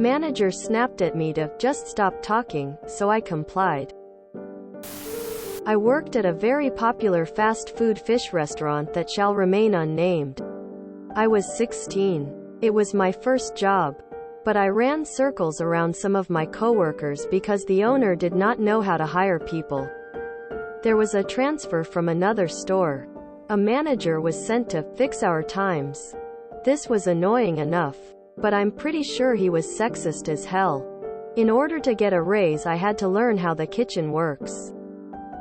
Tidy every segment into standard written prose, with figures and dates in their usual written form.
Manager snapped at me to just stop talking, so I complied. I worked at a very popular fast food fish restaurant that shall remain unnamed. I was 16. It was my first job. But I ran circles around some of my coworkers because the owner did not know how to hire people. There was a transfer from another store. A manager was sent to fix our times. This was annoying enough. But I'm pretty sure he was sexist as hell. In order to get a raise, I had to learn how the kitchen works.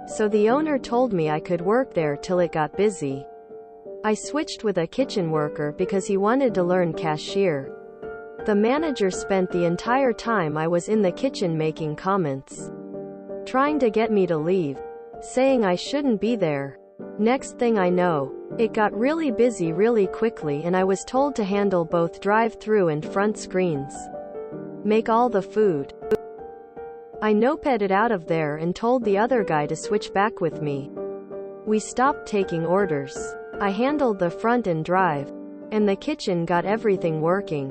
So the owner told me I could work there till it got busy. I switched with a kitchen worker because he wanted to learn cashier. The manager spent the entire time I was in the kitchen making comments, trying to get me to leave, saying I shouldn't be there. Next thing I know, it got really busy really quickly and I was told to handle both drive-through and front screens. Make all the food. I notepad out of there and told the other guy to switch back with me. We stopped taking orders. I handled the front and drive, and the kitchen got everything working.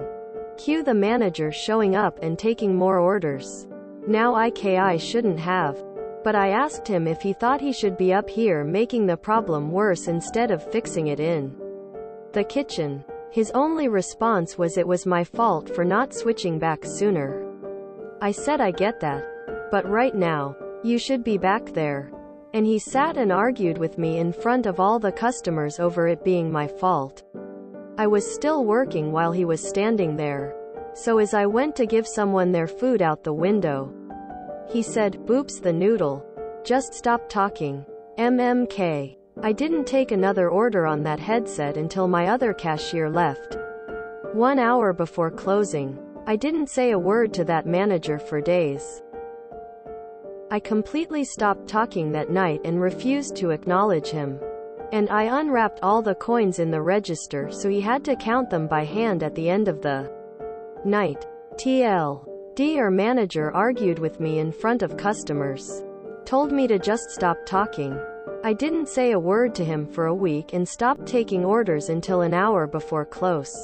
Cue the manager showing up and taking more orders. Now I shouldn't have. But I asked him if he thought he should be up here making the problem worse instead of fixing it in the kitchen. His only response was it was my fault for not switching back sooner. I said I get that. But right now, you should be back there. And he sat and argued with me in front of all the customers over it being my fault. I was still working while he was standing there. So as I went to give someone their food out the window, he said, "BoopstheNoodle. Just stop talking. MMK. I didn't take another order on that headset until my other cashier left. 1 hour before closing. I didn't say a word to that manager for days. I completely stopped talking that night and refused to acknowledge him. And I unwrapped all the coins in the register so he had to count them by hand at the end of the night. Our manager argued with me in front of customers. Told me to just stop talking. I didn't say a word to him for a week and stopped taking orders until an hour before close.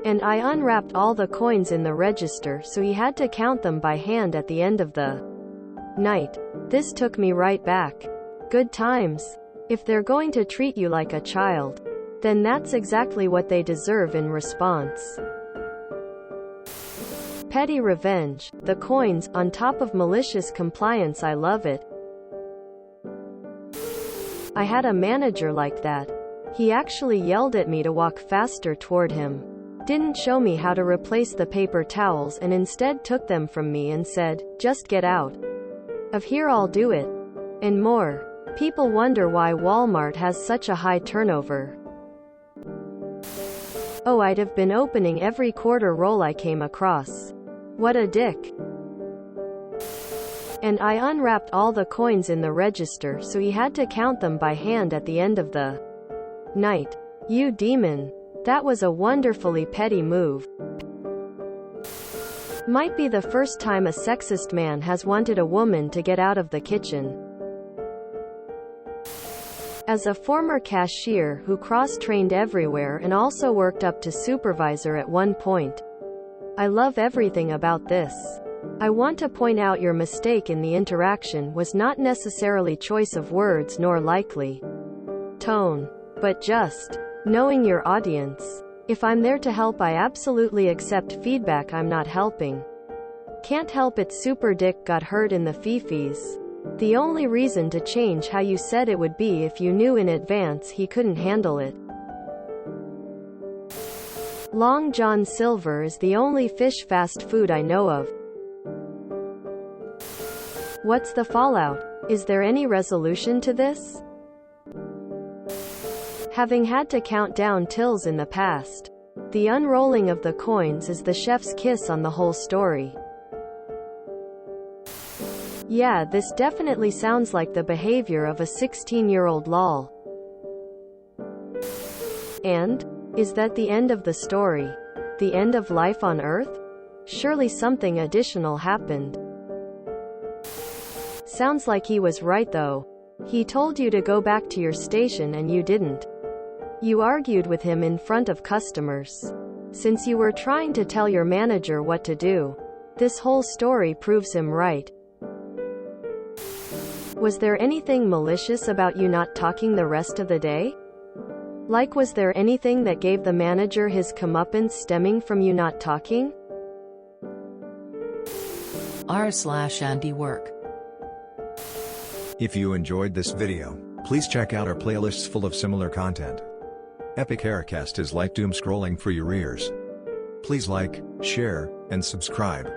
And I unwrapped all the coins in the register so he had to count them by hand at the end of the night. This took me right back. Good times. If they're going to treat you like a child, then that's exactly what they deserve in response. Petty revenge. The coins, on top of malicious compliance. I love it. I had a manager like that. He actually yelled at me to walk faster toward him. Didn't show me how to replace the paper towels and instead took them from me and said, "Just get out of here, I'll do it." And more. People wonder why Walmart has such a high turnover. Oh, I'd have been opening every quarter roll I came across. What a dick. And I unwrapped all the coins in the register so he had to count them by hand at the end of the night. You demon. That was a wonderfully petty move. Might be the first time a sexist man has wanted a woman to get out of the kitchen. As a former cashier who cross-trained everywhere and also worked up to supervisor at one point, I love everything about this. I want to point out your mistake in the interaction was not necessarily choice of words nor likely tone, but just knowing your audience. If I'm there to help, I absolutely accept feedback. I'm not helping. Can't help it. Super dick got hurt in the fifis. The only reason to change how you said it would be if you knew in advance he couldn't handle it. Long John Silver is the only fish fast food I know of. What's the fallout? Is there any resolution to this? Having had to count down tills in the past, the unrolling of the coins is the chef's kiss on the whole story. Yeah, this definitely sounds like the behavior of a 16-year-old lol. And? Is that the end of the story? The end of life on Earth? Surely something additional happened. Sounds like he was right though. He told you to go back to your station and you didn't. You argued with him in front of customers. since you were trying to tell your manager what to do. This whole story proves him right. Was there anything malicious about you not talking the rest of the day? Like, was there anything that gave the manager his comeuppance stemming from you not talking? r/Andy work. If you enjoyed this video, please check out our playlists full of similar content. Epic Haircast is like doom scrolling for your ears. Please like, share, and subscribe.